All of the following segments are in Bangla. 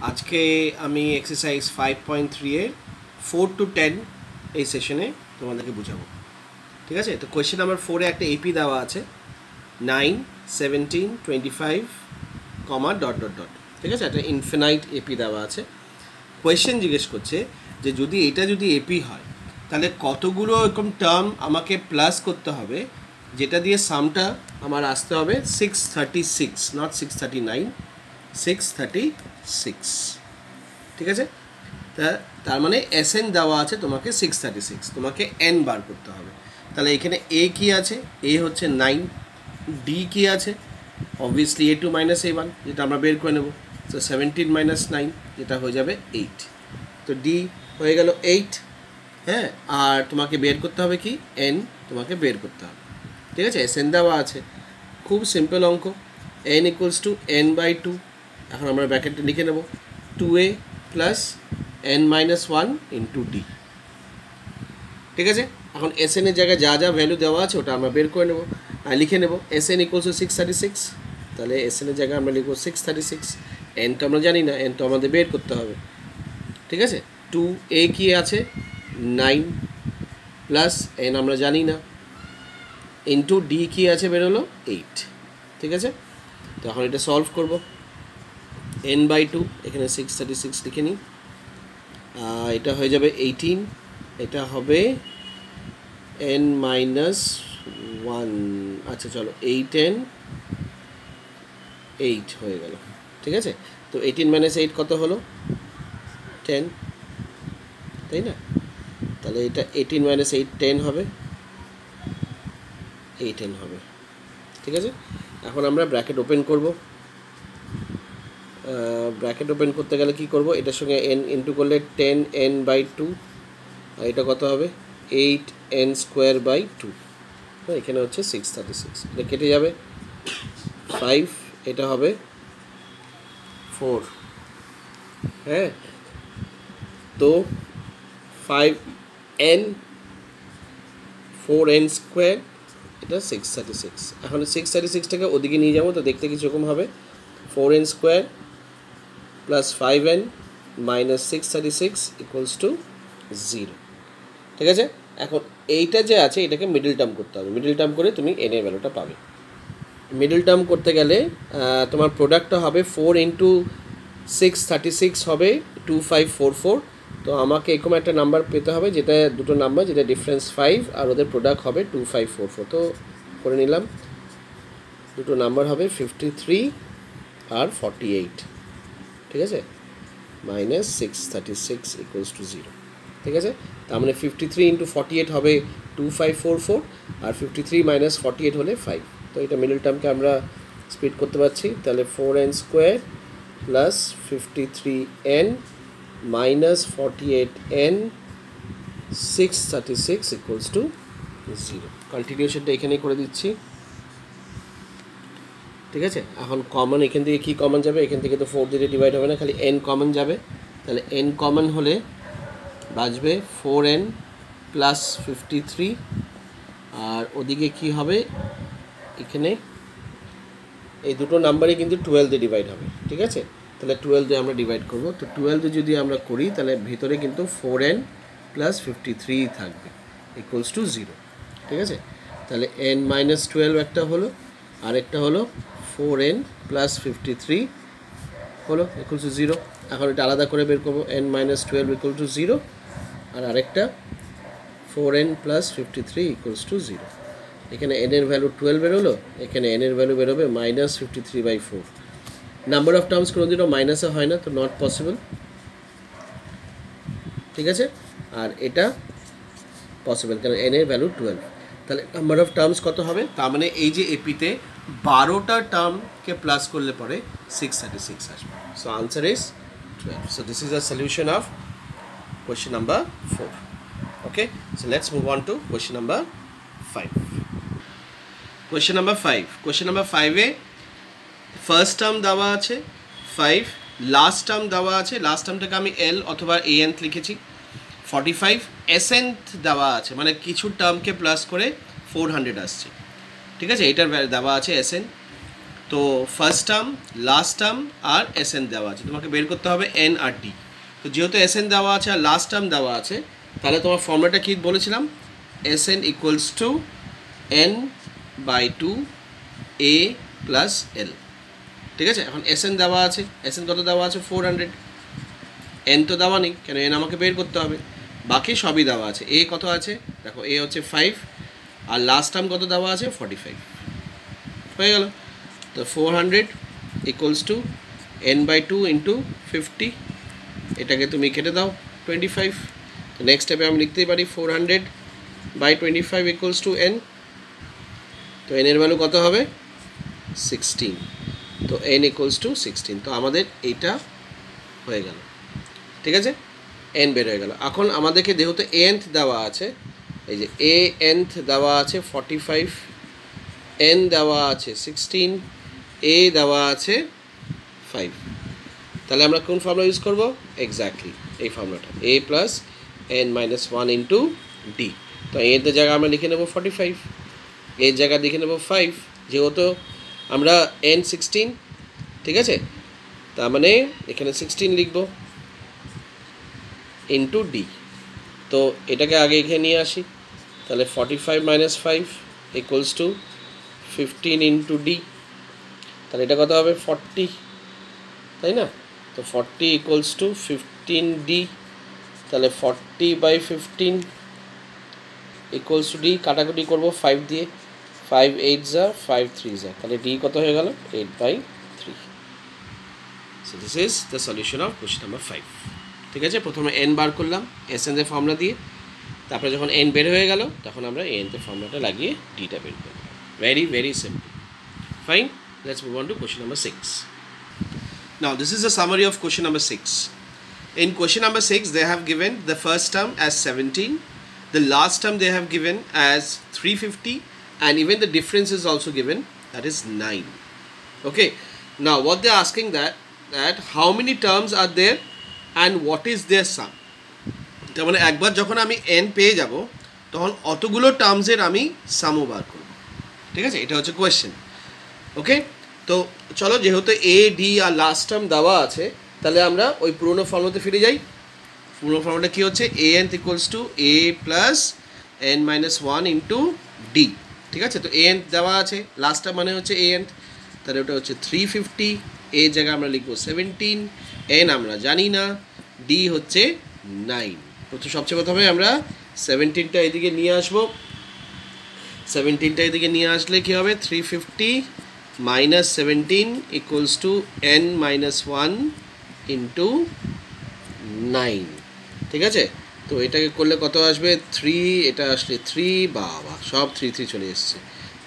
আজকে আমি এক্সারসাইজ 5.3 এর 4 to 10 এই সেশনে তোমাদেরকে বুঝাবো। ঠিক আছে, তো কোয়েশ্চেন নাম্বার 4 এ একটা এপি দেওয়া আছে 9 17 25 কমা ডট ডট ডট। ঠিক আছে, একটা ইনফিনাইট এপি দেওয়া আছে। কোয়েশ্চেন জিজ্ঞেস করছে যে যদি এপি হয় তাহলে কতগুলো এরকম টার্ম আমাকে প্লাস করতে হবে যেটা দিয়ে সামটা আমার আসতে হবে 636, নট 639, 636। ঠিক আছে, তার মানে এসএন দেওয়া আছে তোমাকে 636, তোমাকে এন বার করতে হবে। তাহলে এখানে এ কি আছে? এ হচ্ছে 9, ডি কি আছে? অবভিয়াসলি A2 মাইনাস A1, যেটা আমরা বের করে নেব। তো 17 মাইনাস 9, যেটা হয়ে যাবে 8। তো ডি হয়ে গেল 8। হ্যাঁ, আর তোমাকে বের করতে হবে কি? এন তোমাকে বের করতে হবে। ঠিক আছে, এসএন দেওয়া আছে, খুব সিম্পল অঙ্ক। N equals to N by 2। এখন আমরা ব্র্যাকেটটা লিখে নেব 2a plus N minus 1 into d. ঠিক আছে, এখন এসএন এর জায়গায় যা যা ভ্যালু দেওয়া আছে ওটা আমরা বের করে নেব, লিখে নেব। এসএন ইকুয়ালস টু 636, তাহলে এসএন এর জায়গায় আমরা লিখব 636। এন তো আমরা জানি না, এন তো আমাদের বের করতে হবে। ঠিক আছে, 2a কি আছে? 9 প্লাস এন আমরা জানি না, ইন্টু ডি কি আছে বেরোলো 8। ঠিক আছে, তো এখন এটা সলভ করব। এন বাই 2, এখানে 636 লিখে নিই, এটা হয়ে যাবে 18, এটা হবে এন মাইনাস 1। আচ্ছা চলো, 8n 8 হয়ে গেল। ঠিক আছে, তো 18 মাইনাস 8 কত হলো? 10, তাই না? তাহলে এটা 18 মাইনাস 8 10 হবে, 8n হবে। ঠিক আছে, এখন আমরা ব্র্যাকেট ওপেন করব। ব্র্যাকেট ওপেন করতে গেলে কি করব? এটার সঙ্গে n ইন্টু করলে 10n বাই 2, আর এটা কত হবে? 8n square by 2। এখানে হচ্ছে 636, এটা কেটে যাবে। 5, এটা হবে 4। হ্যাঁ, তো 5n 4n স্কোয়ার, এটা 636। এখন 636টাকে ওদিকে নিয়ে যাবো, তো দেখতে কীরকম হবে? 4n square plus 5n minus 636 equals to 0। ঠিক আছে, এখন এইটা যে আছে এটাকে মিডল টার্ম করতে হবে। মিডল টার্ম করে তুমি এন এর ভ্যালুটা পাবে। মিডল টার্ম করতে গেলে তোমার প্রোডাক্টটা হবে 4 ইন্টু 636 হবে 2544। তো আমাকে এরকম একটা নাম্বার পেতে হবে যেটা দুটো নাম্বার, যেটা ডিফারেন্স 5, আর ওদের প্রোডাক্ট হবে 2544। তো করে নিলাম, দুটো নাম্বার হবে 53 আর 48। ঠিক আছে, মাইনাস 636 ইকুয়ালস টু 0। ঠিক আছে, তার মানে 53 ইন্টু 48 হবে 2544, আর 53 মাইনাস 48 হলে 5। তো এটা মিডল টার্মকে আমরা স্প্লিট করতে পারছি। তাহলে 4n square plus 53n minus 48n 636 equals to 0। কন্টিনিউশনটা এখানেই করে দিচ্ছি। ঠিক আছে, এখন কমন এখান থেকে কী কমন যাবে? এখান থেকে তো 4 দিয়ে ডিভাইড হবে না, খালি n কমন যাবে। তাহলে n কমন হলে বাঁচবে 4n প্লাস 53, আর ওদিকে কি হবে? এখানে এই দুটো নাম্বারই কিন্তু 12 দিয়ে ডিভাইড হবে। ঠিক আছে, তাহলে 12 দিয়ে আমরা ডিভাইড করব। তো 12 দিয়ে যদি আমরা করি তাহলে ভিতরে কিন্তু 4n প্লাস 53 থাকবে ইকুয়ালস টু 0। ঠিক আছে, তাহলে n মাইনাস 12 একটা হলো, আরেকটা হলো 4n প্লাস 53 হলো ইকুয়ালস টু 0। এখন এটা আলাদা করে বের করবো, n মাইনাস 12 ইকুয়াল টু 0, আর আরেকটা 4n প্লাস 53 ইকুয়ালস টু 0। এখানে n এর ভ্যালু 12 বেরোলো, এখানে n এর ভ্যালু বেরোবে মাইনাস 53/4। নাম্বার অফ টার্মস কোনোদিনও মাইনাসে হয় না, তো নট পসিবল। ঠিক আছে, আর এটা পসিবল কারণ n এর ভ্যালু 12। তাহলে নাম্বার অফ টার্মস কত হবে? তার মানে এই যে এপিতে 12টা টার্মকে প্লাস করলে পরে 636 আসবে। So answer is 12. So this is a solution of question number 4. Okay, so let's move on to question number 5. Question number 5. Question number 5 A first term দেওয়া আছে 5, লাস্ট টার্ম দেওয়া আছে, লাস্ট টার্মটাকে আমি এল অথবা an লিখেছি। 45 এসেন্ট দেওয়া আছে, মানে কিছু টার্মকে প্লাস করে 400 আসছে। ঠিক আছে, এটার দেওয়া আছে এসএন। তো ফার্স্ট টার্ম, লাস্ট টার্ম আর এসএন দেওয়া আছে, তোমাকে বের করতে হবে এন আর ডি। তো যেহেতু এসএন দেওয়া আছে আর লাস্ট টার্ম দেওয়া আছে, তাহলে তোমার ফর্মুলাটা কী বলেছিলাম, SN equals to N by two A plus L. ঠিক আছে, এখন এসএন দেওয়া আছে, এসএন কত দেওয়া আছে 400, এন তো দেওয়া নেই, কেন এন আমাকে বের করতে হবে, বাকি সবই দেওয়া আছে। এ কত আছে দেখো, এ হচ্ছে 5 আর লাস্ট টার্ম কত দেওয়া আছে 45, হয়ে গেল। তো 400 equals to N by two into 50, এটাকে তুমি কেটে দাও 25। তো নেক্সট স্টেপে আমি লিখতেই পারি 400 বাই 25 ইকুয়ালস টু এন। তো এন এর ভ্যালু কত হবে 16, তো এন ইকুয়ালস টু 16। তো আমাদের এইটা হয়ে গেল, ঠিক আছে, এন বের হয়ে গেল। এখন আমাদেরকে যেহেতু এনথ দেওয়া আছে, এই যে এ এনথ দেওয়া আছে 45, এন দেওয়া আছে 16, এ দেওয়া আছে 5, তাহলে আমরা কোন ফর্মুলা ইউজ করব, এক্স্যাক্টলি এই ফর্মুলাটা, A plus N minus 1 into D. তো এর জায়গা আমরা লিখে নেব 45, এর জায়গা লিখে নেব 5, যেহেতু আমরা এন 16, ঠিক আছে, তার মানে এখানে 16 লিখব ইন্টু ডি। তো এটাকে আগে এখানে নিয়ে আসি, তাহলে 45 minus 5 equals to 15 into D, তাহলে এটা কত হবে 40, তাই না। তো 40 ইকুয়ালস টু 15 ডি, তাহলে 40 বাই 15 ইকুয়ালস টু ডি, কাটাকুটি করবো 5 দিয়ে, 5 8 যা 5 3 যা, তাহলে ডি কত হয়ে গেল 8/3। So this is the solution of question number 5। ঠিক আছে, প্রথমে এন বার করলাম এস এন এর ফর্মুলা দিয়ে, তারপরে যখন এন বের হয়ে গেল তখন আমরা এন এর ফর্মুলাটা লাগিয়ে ডিটা বের করলাম। Very very simple. Fine, let's move on to question number 6. Now this is a summary of question number 6. In question number 6 they have given the first term as 17, the last term they have given as 350, and even the difference is also given, that is 9. Okay, now what they are asking that how many terms are there and what is their sum. তার মানে একবার যখন আমি n পেয়ে যাব তখন অতগুলো টার্মসের আমি সামও বার করব। ঠিক আছে, এটা হচ্ছে কোয়েশ্চেন। ওকে, তো চলো, যেহেতু এ ডি আর লাস্ট টার্ম দেওয়া আছে, তাহলে আমরা ওই পুরোনো ফর্মুলাতে ফিরে যাই। পুরোনো ফর্মুলাটা কী হচ্ছে, A N equals two A plus N minus 1 into d. ঠিক আছে, তো এ এন দেওয়া আছে, লাস্ট টার্ম মানে হচ্ছে এ এন, তাহলে ওটা হচ্ছে 350, এ জায়গায় আমরা লিখবো 17, এন আমরা জানি না, ডি হচ্ছে 9। সবচেয়ে প্রথমে আমরা 17টা এদিকে নিয়ে আসবো, 17টা এদিকে নিয়ে আসলে কী হবে, 350 minus 17 equals to N minus 1 into 9। ঠিক আছে, তো এটাকে করলে কত আসবে 3, এটা আসলে 3, বাবা সব 3 3 চলে এসছে।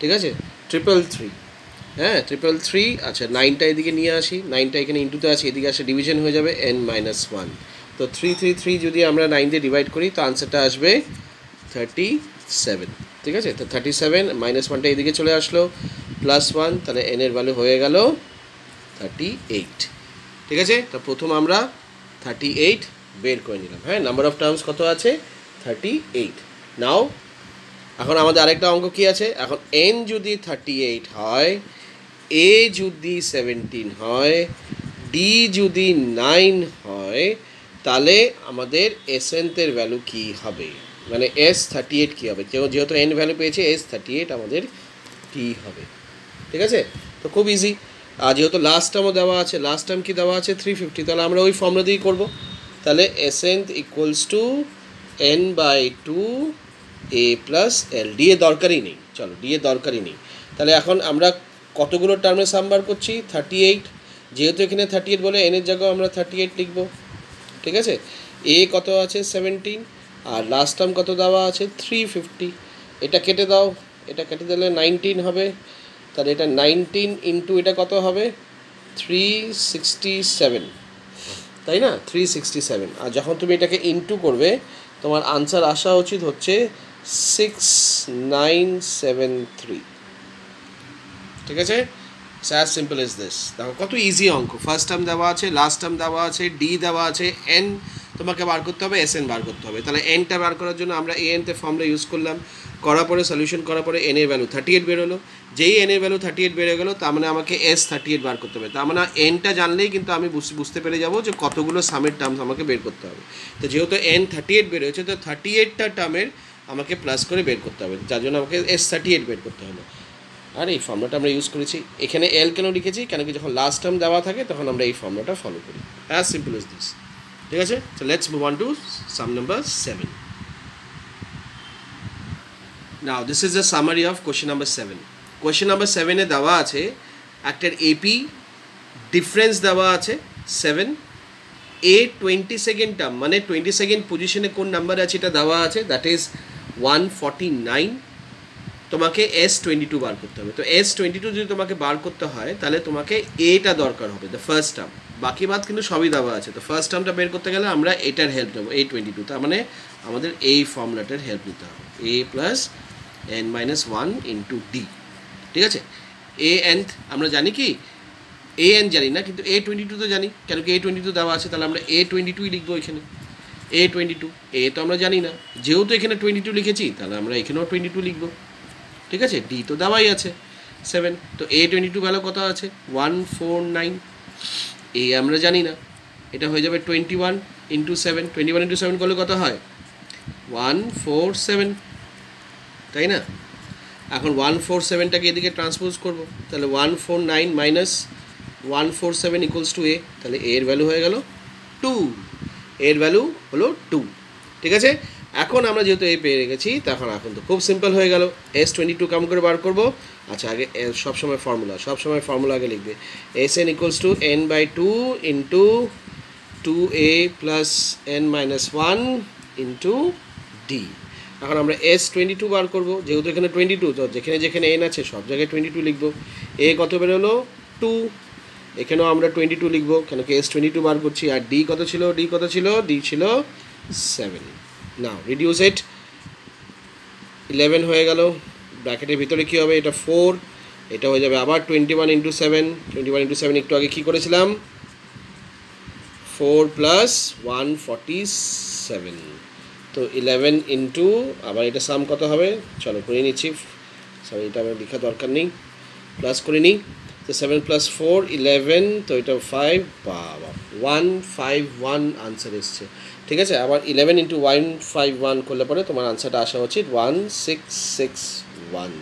ঠিক আছে, 333, হ্যাঁ 333। আচ্ছা, 9টা এদিকে নিয়ে আসি, 9টা এখানে ইন্টুতে আছে, এদিকে আসে ডিভিশন হয়ে যাবে n মাইনাস 1। তো 333 যদি আমরা 9 দিয়ে ডিভাইড করি তো আনসারটা আসবে 37। ঠিক আছে, তো 37 মাইনাস 1টা এদিকে চলে আসলো, প্লাস 1, তাহলে n এর ভ্যালু হয়ে গেল 38। ঠিক আছে, তো প্রথম আমরা 38 বের করে নিলাম। হ্যাঁ, নাম্বার অফ টার্মস কত আছে 38। নাও এখন আমাদের আরেকটা অঙ্ক কী আছে, এখন n যদি 38 হয়, এ যদি 17 হয়, ডি যদি 9 হয়, তাহলে আমাদের এসএনথের ভ্যালু কী হবে, মানে S38 কী হবে, যেহেতু n ভ্যালু পেয়েছে S38 আমাদের কী হবে। ঠিক আছে, তো খুব ইজি। আর যেহেতু লাস্ট টার্মও দেওয়া আছে, লাস্ট টার্ম কি দেওয়া আছে 350, তাহলে আমরা ওই ফর্মুলা দিয়েই করবো। তাহলে SNth equals to n/2 A plus L. D এর দরকারই নেই, চলো ডি এর দরকারই নেই। তাহলে এখন আমরা কতগুলো টার্মের সাম বার করছি 38, যেহেতু এখানে 38 বলে এনের জায়গায় আমরা 38 লিখব। ঠিক আছে, এ কত আছে 17 আর লাস্ট টার্ম কত দেওয়া আছে 350, এটা কেটে দাও, এটা কেটে দিলে 19 হবে, তাহলে এটা 19 ইন্টু এটা কত হবে 367, তাই না 367। আর যখন তুমি এটাকে ইন্টু করবে তোমার আনসার আসা উচিত হচ্ছে 6973। ঠিক আছে, অ্যাজ সিম্পল এজ দিস। দেখো কত ইজি অঙ্ক, ফার্স্ট টার্ম দেওয়া আছে, লাস্ট টার্ম দেওয়া আছে, ডি দেওয়া আছে, এন তোমাকে বার করতে হবে, এস এন বার করতে হবে। তাহলে এনটা বার করার জন্য আমরা এ এনতে ফর্মুলা ইউজ করলাম, করার পরে সলিউশন করার পরে এন এর ভ্যালু 38 বেরোলো। যেই এন এর ভ্যালু 38 বেড়ে গেলো, তার মানে আমাকে এস 38 বার করতে হবে। তার মানে এনটা জানলেই কিন্তু আমি বুঝতে পেরে যাবো যে কতগুলো সামের টার্মস আমাকে বের করতে হবে। তো যেহেতু এন 38 বেরোচ্ছে, তো 38টা টার্মের আমাকে প্লাস করে বের করতে হবে, যার জন্য আমাকে এস 38 বের করতে হলো। আর এই ফর্মুলাটা আমরা ইউজ করেছি। এখানে এল কেন লিখেছি, কেন কি যখন লাস্ট টার্ম দেওয়া থাকে তখন আমরা এই ফর্মুলাটা ফলো করি। As simple as this. ঠিক আছে, তো let's move on to sum number 7. Now this is the summary of question number 7. Question number 7-এ দেওয়া আছে একটার এপি ডিফারেন্স দেওয়া আছে 7, এ 22nd টার্ম মানে 22nd পজিশনে কোন নাম্বার আছে এটা দেওয়া আছে, দ্যাট ইজ 149। তোমাকে S22 বার করতে হবে। তো S22 যদি তোমাকে বার করতে হয় তাহলে তোমাকে এটা দরকার হবে, দ্য ফার্স্ট টার্ম। বাকি বাদ কিন্তু সবই দেওয়া আছে। তো ফার্স্ট টার্মটা বের করতে গেলে আমরা এটার হেল্প নেবো, A22। তার মানে আমাদের এই ফর্মুলাটার হেল্প নিতে হবে, A plus n-1 into d. ঠিক আছে, এ এন আমরা জানি কি, এ এন জানি না, কিন্তু A22 তো জানি, কেন কি A22 দেওয়া আছে, তাহলে আমরা A22 লিখবো এখানে। A22 এ তো আমরা জানি না, যেহেতু এখানে 22 লিখেছি তাহলে আমরা এখানেও 22 লিখবো। ঠিক আছে, ডি তো দেওয়াই আছে 7। তো A22 ভ্যালু কত আছে 149, এ আমরা জানি না, এটা হয়ে যাবে 21 ইন্টু 7। 21 ইন্টু 7 করলে কত হয় 147, তাই না? এখন 147টাকে এদিকে ট্রান্সপোজ করবো, তাহলে 149 মাইনাস 147 ইকুয়ালস টু এ, তাহলে এর ভ্যালু হয়ে গেল 2, এর ভ্যালু হলো 2। ঠিক আছে, এখন আমরা যেহেতু এ পেয়ে গেছি তখন এখন তো খুব সিম্পল হয়ে গেল। S22 কেমন করে বার করবো? আচ্ছা, আগে সবসময় ফর্মুলা আগে লিখবে, Sn equals to n/2 into 2a plus n-1 into D. এখন আমরা S22 বার করবো, যেহেতু এখানে 22, তো যেখানে যেখানে n আছে সব জায়গায় 22 লিখবো। এ কত বেরোলো 2, এখানেও আমরা 22 লিখবো, কেন কি S22 বার করছি। আর ডি কত ছিল, ডি ছিল 7। নাও রিডিউস ইট, 11 হয়ে গেল। ব্র্যাকেটের ভিতরে কী হবে, এটা 4, এটা হয়ে যাবে আবার 21 ইন্টু 7। 21 ইন্টু 7 একটু আগে কী করেছিলাম, 4 প্লাস 147। তো 11 ইন্টু আবার এটা সাম কত হবে, চলো করে নিচ্ছি, সরি এটা আমার লেখা দরকার নেই, প্লাস করে নিই। তো 7 প্লাস 4 11, তো এটা 5, বাবা 151 আনসার এসছে। ঠিক আছে, আবার 11 ইন্টু 151 করলে পরে তোমার আনসারটা আসা উচিত 1661।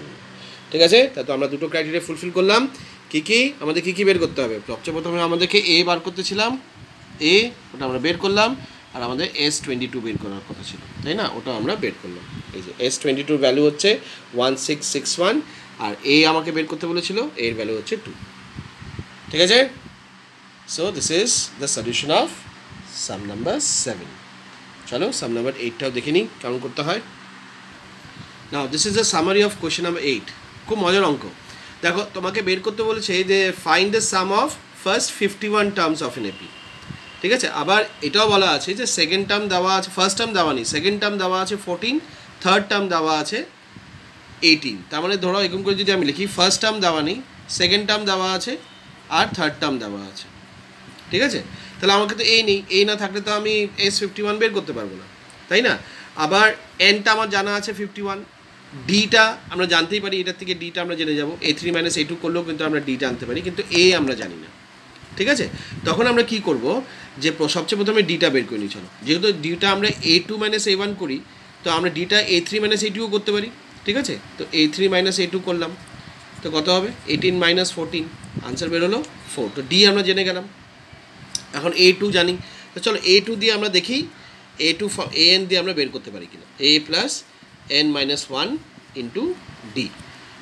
ঠিক আছে, তা তো আমরা দুটো ক্রাইটেরিয়া ফুলফিল করলাম। আমাদের কী বের করতে হবে, সবচেয়ে প্রথমে আমাদেরকে এ বার করতেছিলাম, এ ওটা আমরা বের করলাম, আর আমাদের S22 বের করার কথা ছিল, তাই না? ওটা আমরা বের করলাম। এই যে S22 ভ্যালু হচ্ছে 1661, আর এ আমাকে বের করতে বলেছিল, এর ভ্যালু হচ্ছে 2। ঠিক আছে, so this is the solution of some number 7। চলো সাম নাম্বার 8টাও দেখে নিই কেমন করতে হয়। Now this is the summary of question number 8। খুব মজার অঙ্ক। দেখো, তোমাকে বের করতে বলেছে যে find the sum of first 51 terms of an AP. ঠিক আছে, আবার এটাও বলা আছে যে সেকেন্ড টার্ম দেওয়া আছে, ফার্স্ট টার্ম দেওয়া নেই, সেকেন্ড টার্ম দেওয়া আছে 14, থার্ড টার্ম দেওয়া আছে 18। তার মানে ধরো এরকম করে যদি আমি লিখি, ফার্স্ট টার্ম দেওয়া নেই, সেকেন্ড টার্ম দেওয়া আছে, আর থার্ড টার্ম দেওয়া আছে। ঠিক আছে, তাহলে আমাকে তো এই নেই, এই না থাকলে তো আমি S51 বের করতে পারবো না, তাই না? আবার এনটা আমার জানা আছে 51, ডিটা আমরা জানতেই পারি, এটার থেকে ডিটা আমরা জেনে যাবো, A3 মাইনাস A2 করলেও কিন্তু আমরা ডিটা আনতে পারি, কিন্তু এ আমরা জানি না। ঠিক আছে, তখন আমরা কি করব, যে সবচেয়ে প্রথমে ডিটা বের করে নিই। চলো, যেহেতু ডিটা আমরা A2 মাইনাস A1 করি, তো আমরা ডিটা A3 মাইনাস A2ও করতে পারি। ঠিক আছে, তো A3 মাইনাস A2 করলাম, তো কত হবে 18 মাইনাস 14, আনসার বেরোলো 4। তো ডি আমরা জেনে গেলাম। এখন A2 জানি, তো চলো A2 দিয়ে আমরা দেখি, A2 AN দিয়ে আমরা বের করতে পারি কিনা, A plus n-1 into d.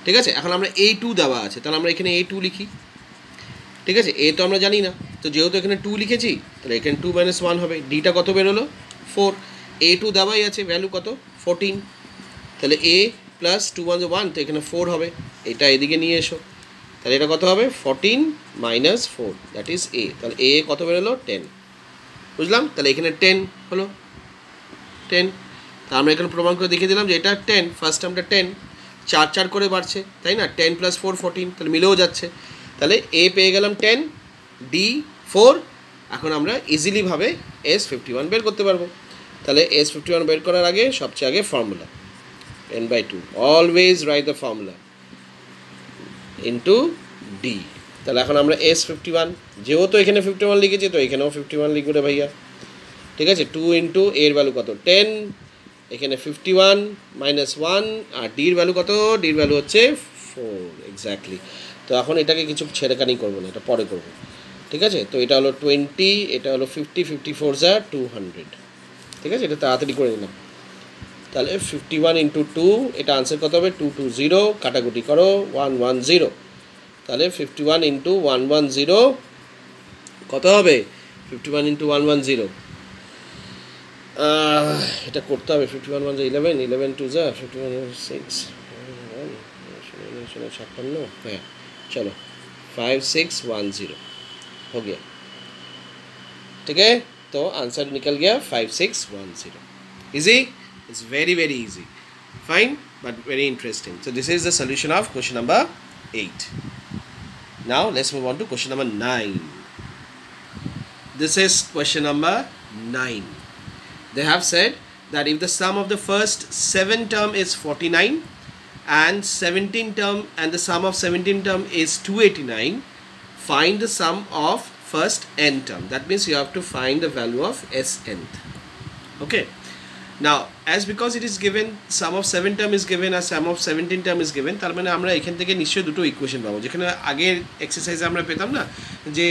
ঠিক আছে, এখন আমরা A2 দেওয়া আছে, তাহলে আমরা এখানে A2 লিখি। ঠিক আছে, এ তো আমরা জানি না, তো যেহেতু এখানে 2 লিখেছি, তাহলে এখানে 2 মাইনাস 1 হবে। ডিটা কত বেরোলো 4, A2 দেওয়াই আছে, ভ্যালু কত 14, তাহলে A প্লাস 2 1 1, তো এখানে 4 হবে। এটা এদিকে নিয়ে এসো, তাহলে এটা কত হবে 14 মাইনাস 4, দ্যাট ইজ A। তাহলে A কত বেরোলো 10, বুঝলাম? তাহলে এখানে 10 হলো 10। তা আমরা এখানে প্রমাণ করে দেখিয়ে দিলাম যে এটা 10, ফার্স্ট টার্মটা 10, 4 4 করে বাড়ছে, তাই না? 10 প্লাস 4 14, তাহলে মিলেও যাচ্ছে। তাহলে এ পেয়ে গেলাম 10, ডি 4। এখন আমরা ইজিলিভাবে S51 বের করতে পারবো। তাহলে S51 বের করার আগে সবচেয়ে আগে formula, n by 2. Always write the formula into d. তাহলে এখন আমরা S51 যেহেতু এখানে 51 লিখেছি তো এখানেও 51 লিখব রে ভাইয়া, ঠিক আছে। 2 ইন্টু এর ভ্যালু কত 10, এখানে 51 মাইনাস 1, আর ডির ভ্যালু কত, ডির ভ্যালু হচ্ছে 4 এক্স্যাক্টলি। তো এখন এটাকে কিছু ছেড়েখানি করবো না, এটা পরে করবো, ঠিক আছে। তো এটা হলো 20, এটা হলো 50, 54 যা 200, ঠিক আছে। এটা তাড়াতাড়ি করে নিলাম। তাহলে 51 ইন্টু 2, এটা আনসার কত হবে 220, কাটাকুটি করো 110। তাহলে 51 ইন্টু 110 কত হবে, 51 ইন্টু 110 এটা করতে হবে 51 1 11, 11 2 যা 51 6 56, হ্যাঁ चलो 5610 हो गया, ठीक है। तो आंसर निकल गया 5610। Easy, it's very very easy, fine but very interesting. So this is the solution of question number 8. Now let's move on to question number 9. This is question number 9. They have said that if the sum of the first 7 term is 49 and 17 term and the sum of 17 term is 289, find the sum of first n term. That means you have to find the value of Snth. Okay. Now as because it is given sum of 7 term is given আর sum of 17 term is given, তার মানে আমরা এখান থেকে নিশ্চয়ই দুটো ইকুয়েশন পাবো। যেখানে আগের এক্সারসাইজে আমরা পেতাম না যে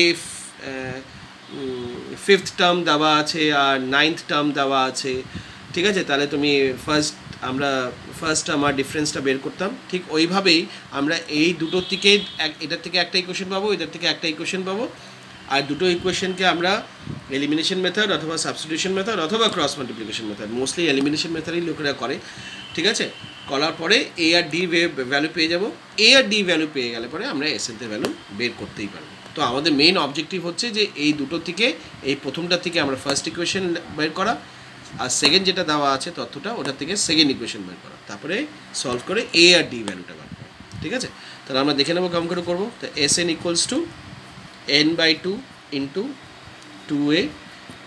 if ফিফথ টার্ম দেওয়া আছে আর 9th টার্ম দেওয়া আছে, ঠিক আছে। তাহলে তুমি আমরা ফার্স্ট টার্ম আর ডিফারেন্সটা বের করতাম। ঠিক ওইভাবেই আমরা এই দুটোর থেকে এটার থেকে একটা ইকুয়েশন পাবো, এটার থেকে একটা ইকুয়েশন পাবো, আর দুটো ইকুয়েশনকে আমরা এলিমিনেশন মেথড অথবা সাবস্টিটিউশন মেথড অথবা cross multiplication method, mostly elimination মেথডেই লোকেরা করে, ঠিক আছে। করার পরে এ আর ডি ভ্যালু পেয়ে যাব। এ আর ডি ভ্যালু পেয়ে গেলে পরে আমরা এসএনথ ভ্যালু বের করতেই পারবো। তো আমাদের মেইন অবজেক্টিভ হচ্ছে যে এই দুটো থেকে এই প্রথমটার থেকে আমরা ফার্স্ট ইকুয়েশন বের করা, আর সেকেন্ড যেটা দেওয়া আছে তথ্যটা ওটার থেকে সেকেন্ড ইকুয়েশন বের করা, তারপরে সলভ করে এ আর ডি ভ্যালুটা বার করা, ঠিক আছে। তাহলে আমরা দেখে নেবো কেমন করে করবো। তো S n equals to n by 2 into 2a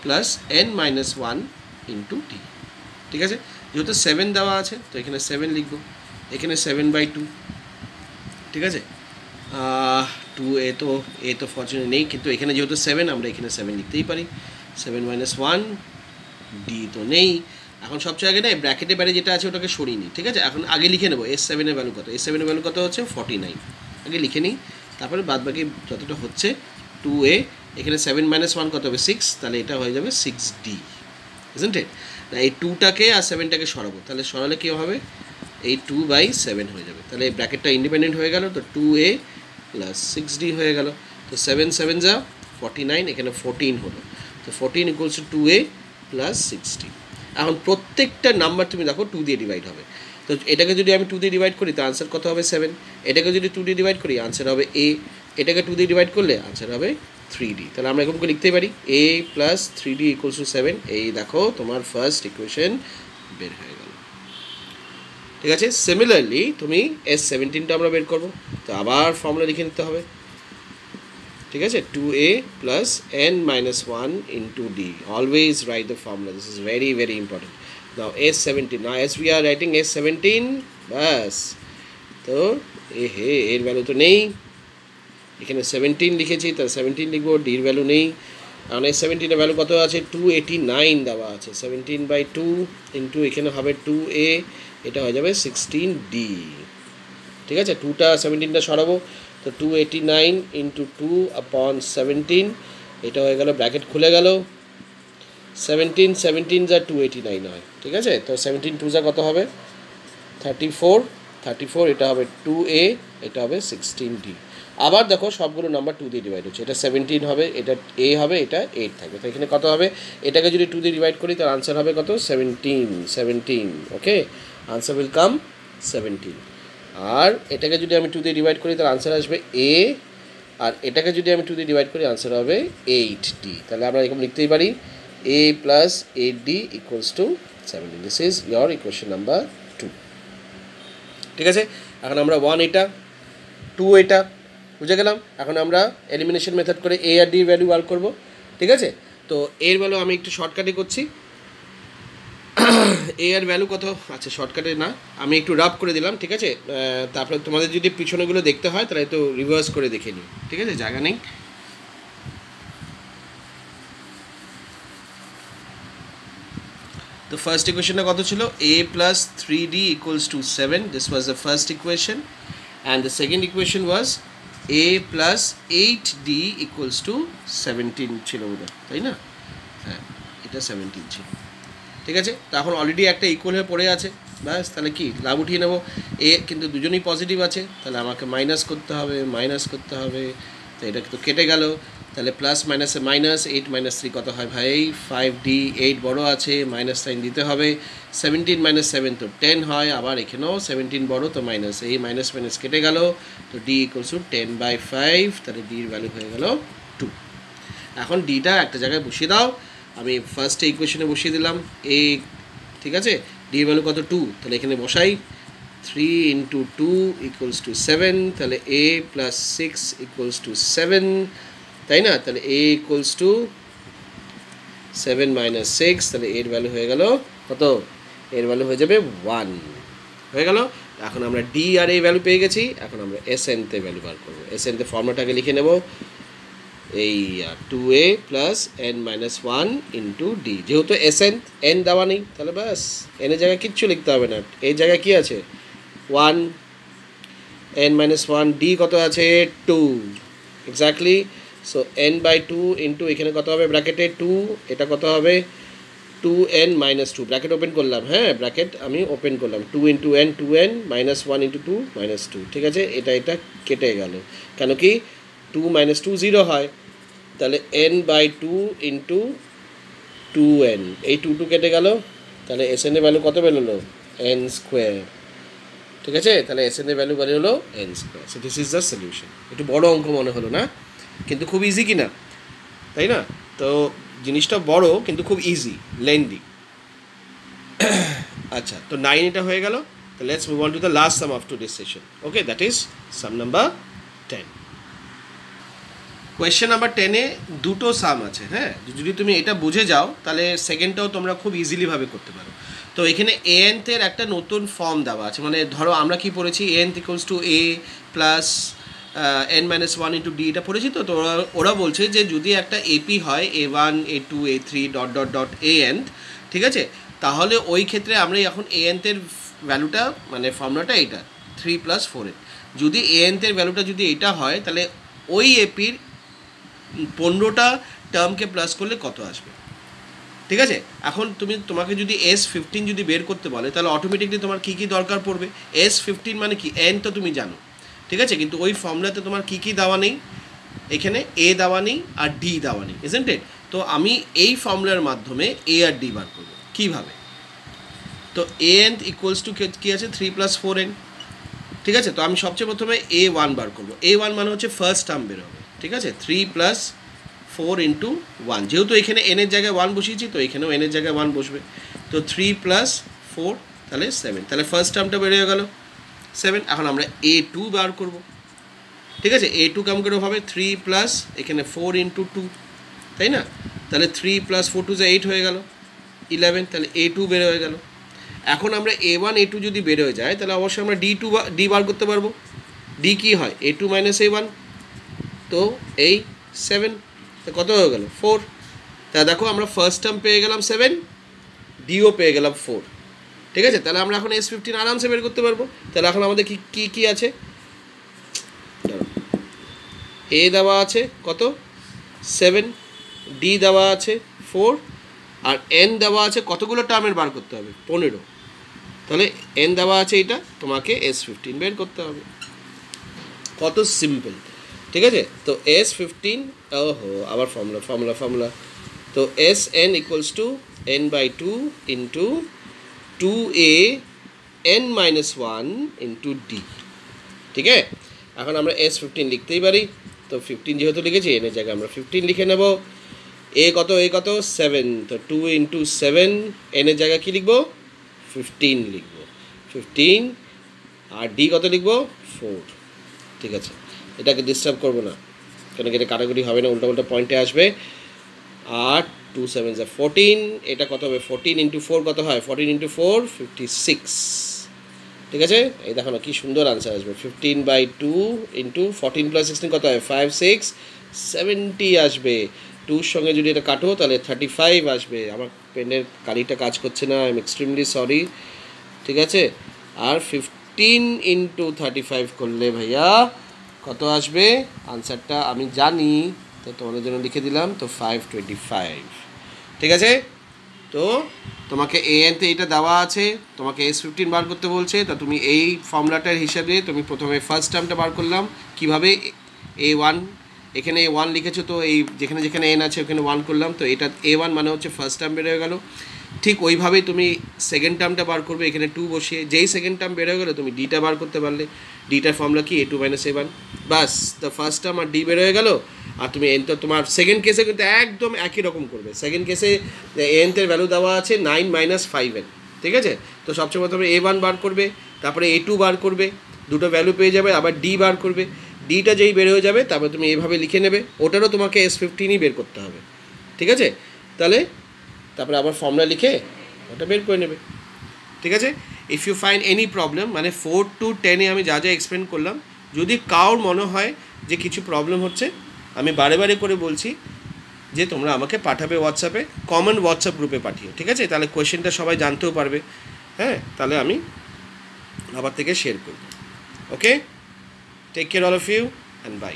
plus n minus 1 into d, ঠিক আছে। যেহেতু 7 দেওয়া আছে তো এখানে 7 লিখবো, এখানে 7 বাই 2, ঠিক আছে। 2a তো ফরচুনেট নেই, কিন্তু এখানে যেহেতু 7 আমরা এখানে 7 লিখতেই পারি। 7 মাইনাস 1, ডি তো নেই। এখন সবচেয়ে আগে না ব্র্যাকেটের বাইরে যেটা আছে ওটাকে সরিয়ে নিই, ঠিক আছে। এখন আগে লিখে নেবো S7 এর ভ্যালু কত, S7 এর ভ্যালু কত হচ্ছে 49, আগে লিখে নিই, তারপরে বাদ বাকি যতটা হচ্ছে 2a, এখানে 7 মাইনাস 1 কত হবে 6, তাহলে এটা হয়ে যাবে 6d, ইজন্ট ইট। না এই 2টাকে আর 7টাকে সরাবো, তাহলে সরালে কী হবে, এই 2/7 হয়ে যাবে। তাহলে এই ব্র্যাকেটটা ইন্ডিপেন্ডেন্ট হয়ে গেল, তো 2a প্লাস 6d হয়ে গেল। তো 7 7 যা 49, এখানে 14 হলো, তো 14 equals to 2a plus 6d। এখন প্রত্যেকটা নাম্বার তুমি দেখো 2 দিয়ে ডিভাইড হবে। তো এটাকে যদি আমি 2 দিয়ে ডিভাইড করি তো আনসার কত হবে 7, এটাকে যদি 2 দিয়ে ডিভাইড করি আনসার হবে a, এটাকে 2 দিয়ে ডিভাইড করলে আনসার হবে 3d। তাহলে আমরা এরকম করে লিখতেই পারি a plus 3d equals to 7। এই দেখো তোমার ফার্স্ট ইকুয়েশন বের হয়ে গেল, ঠিক আছে। সিমিলারলি তুমি S17টা আমরা বের করবো, তো আবার ফর্মুলা লিখে নিতে হবে, ঠিক আছে। 2a plus n minus 1 into d, always write the formula, this is very very important. Now S17, now S we are writing S17, বাস। তো এর ভ্যালু তো নেই, এখানে 17 লিখেছি, তার 17 লিখবো, ডির ভ্যালু নেই। কারণ S17 এর ভ্যালু কত আছে 289 দেওয়া আছে, 17/2 ইন্টু এখানে হবে 2a, এটা হয়ে যাবে 16d, ঠিক আছে। 2টা 17টা সরাবো, তো 289 ইন্টু 2/17, এটা হয়ে গেল, ব্র্যাকেট খুলে গেল, 17 যা 289 হয়, ঠিক আছে। তো 17 2 যা কত হবে 34, এটা হবে 2a, এটা হবে 16d। আবার দেখো সবগুলো নাম্বার 2 দিয়ে ডিভাইড হচ্ছে, এটা 17 হবে, এটা a হবে, এটা 8 থাকবে। তো এখানে কত হবে, এটাকে যদি 2 দিয়ে ডিভাইড করি তার আনসার হবে কত 17, ওকে, আনসার উইল কাম 17। আর এটাকে যদি আমি 2 দিয়ে ডিভাইড করি তার আনসার আসবে a, আর এটাকে যদি আমি 2 দিয়ে ডিভাইড করি আনসার হবে 8d। তাহলে আমরা এরকম লিখতেই পারি a plus 8d equals to 17। This is your equation number 2, ঠিক আছে। এখন আমরা 1 এটা 2 এটা বুঝে গেলাম। এখন আমরা এলিমিনেশন মেথড করে a আর d ভ্যালু বার করব, ঠিক আছে। তো এর ভ্যালু আমি একটু শর্টকাটে করছি, এ এর ভ্যালু কত? আচ্ছা শর্টকাটে না, আমি একটু রাফ করে দিলাম, ঠিক আছে? তারপরে তোমাদের যদি পিছনেগুলো দেখতে হয় তাহলে একটু রিভার্স করে দেখে নিও, ঠিক আছে? জায়গা নেই। তো ফার্স্ট ইকুয়েশনটা কত ছিল? a plus 3d equals to 7. This was the first equation. And the second equation was a plus 8d equals to 17 ছিল বোধহয়, তাই না? হ্যাঁ, এটা 17 ছিল, ঠিক আছে? তো এখন অলরেডি একটা ইকুয়াল হয়ে পড়ে আছে, ব্যাস। তাহলে কি লাভ উঠিয়ে নেবো? এ কিন্তু দুজনেই পজিটিভ আছে, তাহলে আমাকে মাইনাস করতে হবে, তো এটা তো কেটে গেল। তাহলে প্লাস মাইনাসে মাইনাস, 8 - 3 কত হয় ভাই? 5d, 8 বড় আছে, মাইনাস সাইন দিতে হবে। 17 - 7 তো 10 হয়, আবার এখানেও 17 বড়, তো মাইনাস, এই মাইনাস মাইনাস কেটে গেল, তো d = 10/5, তাহলে d এর ভ্যালু হয়ে গেল 2। এখন ডিটা একটা জায়গায় বসিয়ে দাও, আমি ফার্স্টে ইকুয়েশনে বসিয়ে দিলাম এ, ঠিক আছে? ডি এর ভ্যালু কত? 2, তাহলে এখানে বসাই 3 × 2 = 7, তাহলে a + 6 = 7, তাই না? তাহলে a = 7 - 6, তাহলে এর ভ্যালু হয়ে গেল কত? এর ভ্যালু হয়ে যাবে 1, হয়ে গেল। এখন আমরা ডি আর এই ভ্যালু পেয়ে গেছি, এখন আমরা এস এনতে ভ্যালু বার করবো। এস এনতে ফর্মুলাটাকে লিখে নেব, এই 2a + n - 1 × d। যেহেতু এস এন দেওয়া নেই, তাহলে ব্যাস এনের জায়গায় কিচ্ছু লিখতে হবে না। এই জায়গায় কি আছে? 1, n - 1, d কত আছে? 2, এক্স্যাক্টলি। সো n/2 ইন্টু এখানে কত হবে ব্র্যাকেটে? 2, এটা কত হবে? 2n - 2, ব্র্যাকেট ওপেন করলাম, হ্যাঁ ব্র্যাকেট আমি ওপেন করলাম, 2 × n, 2n - 1 × 2 - 2, ঠিক আছে? এটা কেটে গেল, কেন কি 2 - 2 0 হয়, তাহলে n/2 × 2n, এই 2 কেটে গেল, তাহলে এস এন এর ভ্যালু কত বেরোলো? n², ঠিক আছে? তাহলে এস এন এর ভ্যালু বেরোলো n²। So this is the solution. একটু বড় অঙ্ক মনে হলো না, কিন্তু খুব ইজি কিনা, তাই না? তো জিনিসটা বড় কিন্তু খুব ইজি, লেন্দি। আচ্ছা, তো 9 এটা হয়ে গেল। তো let's move on to the last sum of today's session. Okay, that is sum number 10। Question number 10-এ দুটো সাম আছে, হ্যাঁ? যদি তুমি এটা বুঝে যাও তাহলে সেকেন্ডটাও তোমরা খুব ইজিলিভাবে করতে পারো। তো এখানে এ এনথের একটা নতুন ফর্ম দেওয়া আছে, মানে ধরো আমরা কি পড়েছি? এ এনথ = a + n - 1 × d, এটা পড়েছি। তো ওরা বলছে যে যদি একটা এপি হয় a1, a2, a3 ... an, ঠিক আছে? তাহলে ওই ক্ষেত্রে আমরা এখন এ এনথের ভ্যালুটা, মানে ফর্মুলাটা এইটা 3 + 4n। যদি এ এনথের ভ্যালুটা যদি এটা হয়, তাহলে ওই এপির 15টা টার্মকে প্লাস করলে কত আসবে, ঠিক আছে? এখন তোমাকে যদি S15 যদি বের করতে বলে, তাহলে অটোমেটিকলি তোমার কী কী দরকার পড়বে? S15 মানে কি? n তো তুমি জানো, ঠিক আছে? কিন্তু ওই ফর্মুলাতে তোমার কী কী দেওয়া নেই, এখানে a দেওয়া নেই আর d দেওয়া নেই, ইজন্ট ইট? তো আমি এই ফর্মুলার মাধ্যমে a আর d বার করবো। কীভাবে? তো an = কী আছে? 3 + 4n, ঠিক আছে? তো আমি সবচেয়ে প্রথমে a1 বার করবো। a1 মানে হচ্ছে ফার্স্ট টার্ম বেরোবে, ঠিক আছে? 3 + 4 × 1, যেহেতু এখানে n এর জায়গায় 1 বসিয়েছি, তো এখানেও n এর জায়গায় 1 বসবে। তো 3 + 4, তাহলে 7, তাহলে ফার্স্ট টার্মটা বেরিয়ে গেল 7। এখন আমরা a2 বার করব, ঠিক আছে? a2 কেমন করে হবে? 3 + এখানে 4 × 2, তাই না? তাহলে 3 + 4 = 8 হয়ে গেল 11, তাহলে a2 বের হয়ে গেল। এখন আমরা a1, a2 যদি বের হয়ে যায়, তাহলে অবশ্যই আমরা d বার করতে পারবো। d কি হয়? a2 - a1, তো এই 7, তো কত হয়ে গেল? 4। তা দেখো আমরা ফার্স্ট টার্ম পেয়ে গেলাম 7, ডিও পেয়ে গেলাম 4, ঠিক আছে? তাহলে আমরা এখন S15 আরামসে বের করতে পারবো। তাহলে এখন আমাদের কি আছে? এ দেওয়া আছে কত? 7, ডি দেওয়া আছে 4, আর এন দেওয়া আছে কতগুলো টার্মের বার করতে হবে? 15। তাহলে এন দেওয়া আছে, এটা তোমাকে S15 বের করতে হবে। কত সিম্পল, ঠিক আছে? তো S15, ওহো আবার ফর্মুলা। তো Sn = n/2 × 2a n - 1 × d, ঠিক আছে? এখন আমরা S15 লিখতেই পারি। তো 15 যেহেতু লিখেছি, n এর জায়গায় আমরা 15 লিখে নেব। a কত? 7, তো 2 × 7, n এর জায়গায় কী লিখবো? 15 লিখবো, 15, আর d কত লিখবো? 4, ঠিক আছে? এটাকে ডিস্টার্ব করবো না, কেন কি এটা কাটাকুটি হবে না, উল্টা পয়েন্টে আসবে। আর 2 7 14, এটা কত হবে 14 ইন্টু 4 কত হয় 14 ইন্টু 4 56, ঠিক আছে। এই দেখো না কি সুন্দর আনসার আসবে 15/2 ইন্টু 14 প্লাস 16 কত হয় 5 6 70 আসবে। 2 সঙ্গে যদি এটা কাটো তাহলে 35 আসবে। আমার পেনের কালিটা কাজ করছে না, আই এম এক্সট্রিমলি সরি, ঠিক আছে। আর 15 ইন্টু 35 করলে ভাইয়া কত আসবে আনসারটা আমি জানি, তো তোমাদের জন্য লিখে দিলাম, তো 525, ঠিক আছে। তো তোমাকে এনতে এইটা দেওয়া আছে, তোমাকে S15 বার করতে বলছে, তো তুমি এই ফর্মুলাটার হিসাবে তুমি প্রথমে ফার্স্ট টার্মটা বার করলাম কীভাবে, A1, এখানে A1 লিখেছো, তো এই যেখানে যেখানে এন আছে ওখানে 1 করলাম, তো এটা A1 মানে হচ্ছে ফার্স্ট টার্ম বের হয়ে গেল। ঠিক ওইভাবেই তুমি সেকেন্ড টার্মটা বার করবে, এখানে 2 বসিয়ে, যেই সেকেন্ড টার্ম বের হয়ে গেলো তুমি ডিটা বার করতে পারলে, ডিটার ফর্মুলা কি A2 - A1, বাস, তো ফার্স্ট টার্ম আর ডি বের হয়ে গেলো। আর তুমি এন, তো তোমার সেকেন্ড কেসে কিন্তু একদম একই রকম করবে। সেকেন্ড কেসে এনতের ভ্যালু দেওয়া আছে 9 - 5n, ঠিক আছে। তো সবচেয়ে প্রথমে A1 বার করবে, তারপরে A2 বার করবে, দুটো ভ্যালু পেয়ে যাবে, আবার ডি বার করবে, ডিটা যেই বের হয়ে যাবে তারপরে তুমি এইভাবে লিখে নেবে, ওটারও তোমাকে S15ই বের করতে হবে, ঠিক আছে। তাহলে তারপরে আবার ফর্মুলা লিখে ওটা বের করে নেবে, ঠিক আছে। If you find any problem, মানে 4 to 10 আমি যা যা এক্সপ্লেন করলাম, যদি কারোর মনে হয় যে কিছু প্রবলেম হচ্ছে, আমি বারে বারে করে বলছি যে তোমরা আমাকে পাঠাবে হোয়াটসঅ্যাপে, কমন হোয়াটসঅ্যাপ গ্রুপে পাঠিয়ে, ঠিক আছে। তাহলে কোয়েশ্চেনটা সবাই জানতেও পারবে, হ্যাঁ, তাহলে আমি আবার থেকে শেয়ার করব। Okay, take care all of you and by.